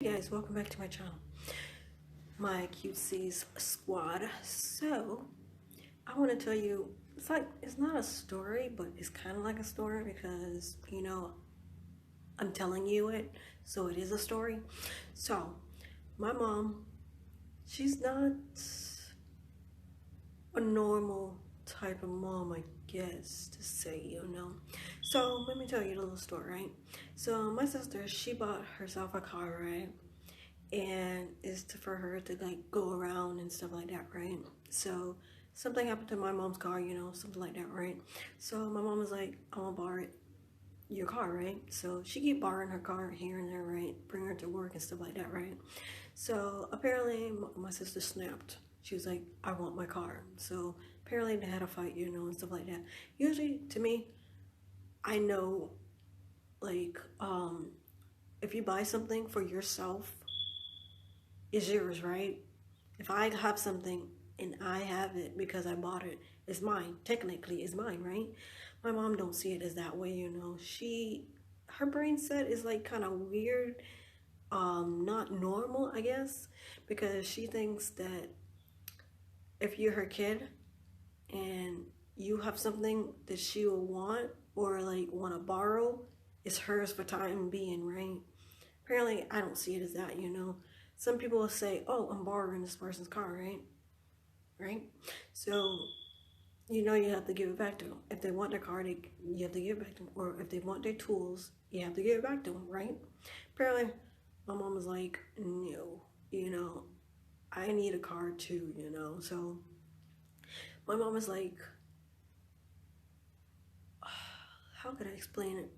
Hey guys, welcome back to my channel, my cutesies squad. So I want to tell you, it's not a story, but it's kind of like a story because I'm telling you it, so it is a story. So my mom, she's not a normal type of mom, I guess to say. So let me tell you a little story, right? So my sister, she bought herself a car, right? And it's for her to like go around and stuff like that, right? So something happened to my mom's car, something like that, right? So my mom was like, "I'm gonna borrow your car, right?" So she keep borrowing her car here and there, right? Bring her to work and stuff like that, right? So apparently my sister snapped. She was like, "I want my car." So apparently they had a fight, and stuff like that. Usually, to me, I know, like, if you buy something for yourself, it's yours, right? If I have something and I have it because I bought it, it's mine. Technically, it's mine, right? My mom don't see it as that way. Her brain set is like kind of weird, not normal, I guess, because she thinks that if you're her kid and you have something that she will want or like want to borrow, it's hers for time being, right? Apparently, I don't see it as that. Some people will say, "Oh, I'm borrowing this person's car," right? Right? So, you have to give it back to them. If they want their car, you have to give it back to them. Or if they want their tools, you have to give it back to them, right? Apparently, my mom was like, "No, I need a car too. So, my mom was like, how could I explain it?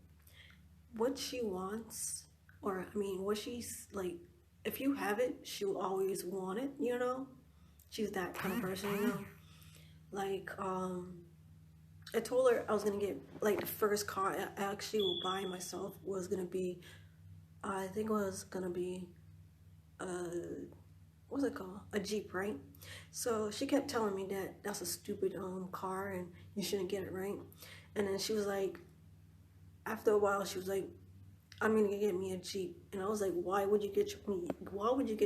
What she wants, or I mean, what she's like, if you have it, she'll always want it. She's that kind of person. Like, I told her I was gonna get like the first car I actually will buy myself was gonna be, I think it was gonna be, what's it called? A Jeep, right? So she kept telling me that that's a stupid car and you shouldn't get it, right? And then she was like, after a while, she was like, "I'm gonna get me a Jeep," and I was like, why would you get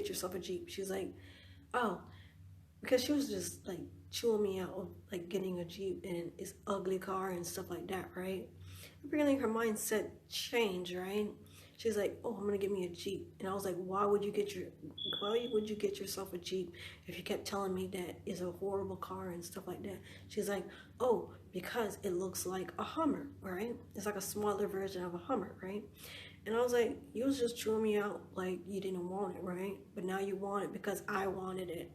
yourself a Jeep? She's like, "Oh, because she was just like chewing me out of like getting a Jeep and it's ugly car and stuff like that, right?" Apparently her mindset changed, right? She's like, "Oh, I'm gonna get me a Jeep," and I was like, why would you get yourself a Jeep if you kept telling me that it's a horrible car and stuff like that? She's like, "Oh, because it looks like a Hummer, right? It's like a smaller version of a Hummer, right?" And I was like, "You was just chewing me out like you didn't want it, right? But now you want it because I wanted it.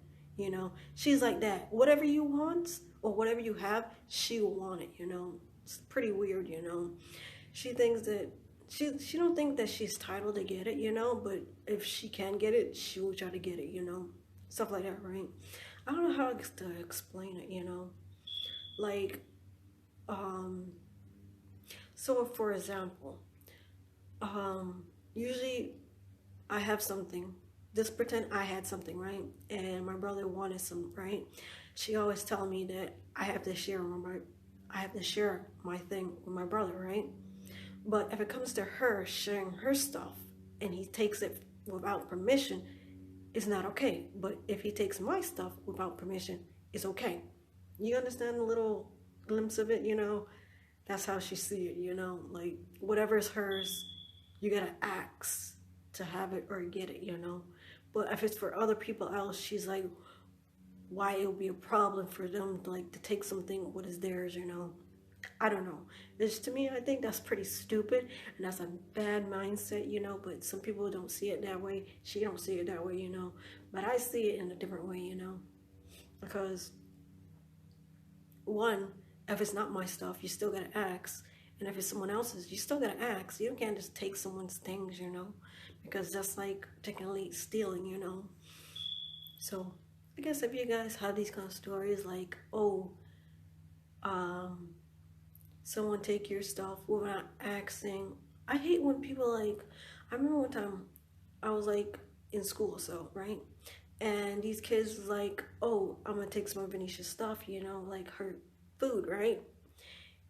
She's like that. Whatever you want or whatever you have, she will want it. It's pretty weird. She thinks that she don't think that she's titled to get it. But if she can get it, she will try to get it. Stuff like that, right? I don't know how to explain it. Like, um, so for example, usually I have something. Just pretend I had something, right? And my brother wanted some, right? She always tell me that I have to share my thing with my brother, right? But if it comes to her sharing her stuff and he takes it without permission, it's not okay. But if he takes my stuff without permission, it's okay. You understand a little glimpse of it? That's how she see it. Like whatever is hers, you gotta ask to have it or get it. But if it's for other people else, she's like, why it would be a problem for them like to take something what is theirs. I don't know. It's to me, I think that's pretty stupid and that's a bad mindset. But some people don't see it that way. She don't see it that way. But I see it in a different way. Because one, if it's not my stuff, you still gotta ask. And if it's someone else's, you still gotta ask. You can't just take someone's things. Because that's like technically stealing. So I guess if you guys have these kind of stories like, oh, um, someone take your stuff without asking. I hate when people like, I remember one time I was like in school, so right? And these kids was like, "Oh, I'm gonna take some of Venetia's stuff, like her food, right?"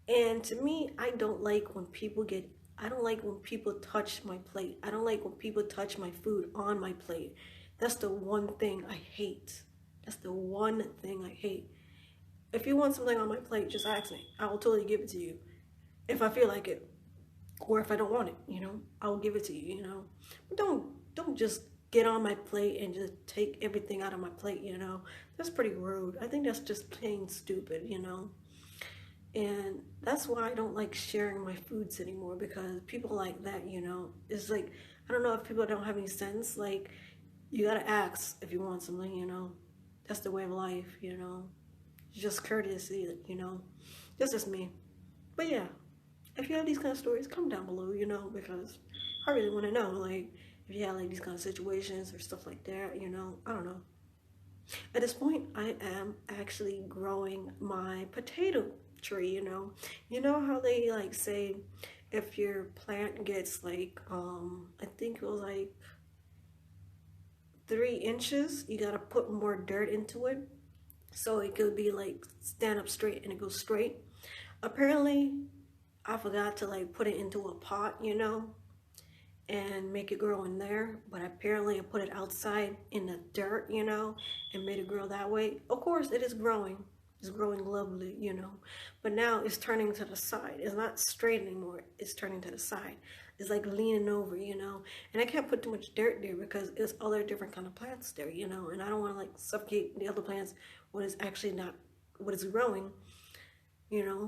And to me, I don't like when people get I don't like when people touch my plate. I don't like when people touch my food on my plate. That's the one thing I hate. That's the one thing I hate. If you want something on my plate, just ask me. I will totally give it to you if I feel like it, or if I don't want it. I will give it to you. But don't just get on my plate and just take everything out of my plate. That's pretty rude. I think that's just plain stupid. And that's why I don't like sharing my foods anymore, because people like that, it's like, I don't know if people don't have any sense. Like, you gotta ask if you want something, that's the way of life, just courtesy, that's just me. But yeah, if you have these kind of stories, comment down below, because I really want to know, like, if you have like these kind of situations or stuff like that, I don't know. At this point, I am actually growing my potato tree, You know how they like say if your plant gets like, I think it was like 3 inches, you gotta put more dirt into it so it could be like stand up straight and it goes straight. Apparently, I forgot to like put it into a pot, and make it grow in there. But apparently I put it outside in the dirt, and made it grow that way. Of course, it is growing. It's growing lovely, But now it's turning to the side. It's not straight anymore. It's turning to the side. It's like leaning over, And I can't put too much dirt there because there's other different kind of plants there, And I don't want to like suffocate the other plants when it's actually not what is growing,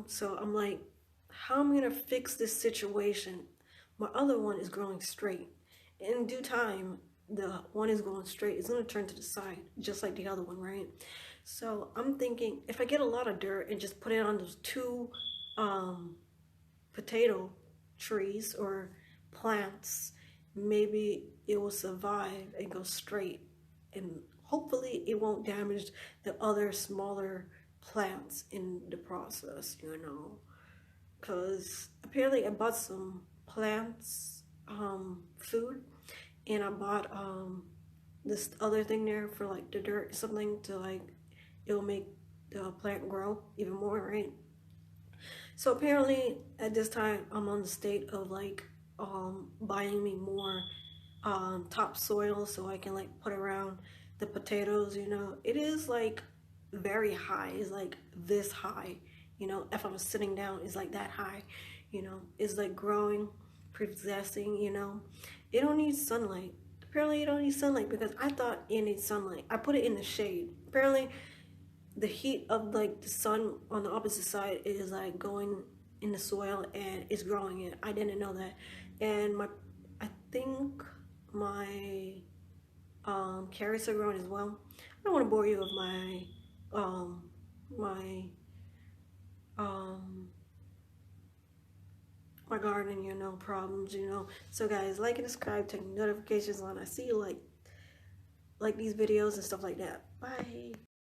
So I'm like, how am I going to fix this situation? My other one is growing straight. In due time, the one is going straight. It's going to turn to the side, just like the other one, right? So I'm thinking, if I get a lot of dirt and just put it on those two potato trees or plants, maybe it will survive and go straight. And hopefully it won't damage the other smaller plants in the process, Because apparently I bought some plants, food, and I bought this other thing there for like the dirt, something to like, it'll make the plant grow even more, right? So apparently at this time I'm on the state of like buying me more topsoil so I can like put around the potatoes. It is like very high. It's like this high. If I'm sitting down, it's like that high. It's like growing, possessing. It don't need sunlight. Apparently, it don't need sunlight because I thought it needs sunlight. I put it in the shade. Apparently, the heat of like the sun on the opposite side is like going in the soil and it's growing it. I didn't know that. And I think my carrots are growing as well. I don't want to bore you with my my garden, problems, So guys, like and subscribe, turn notifications on. I see you like these videos and stuff like that. Bye.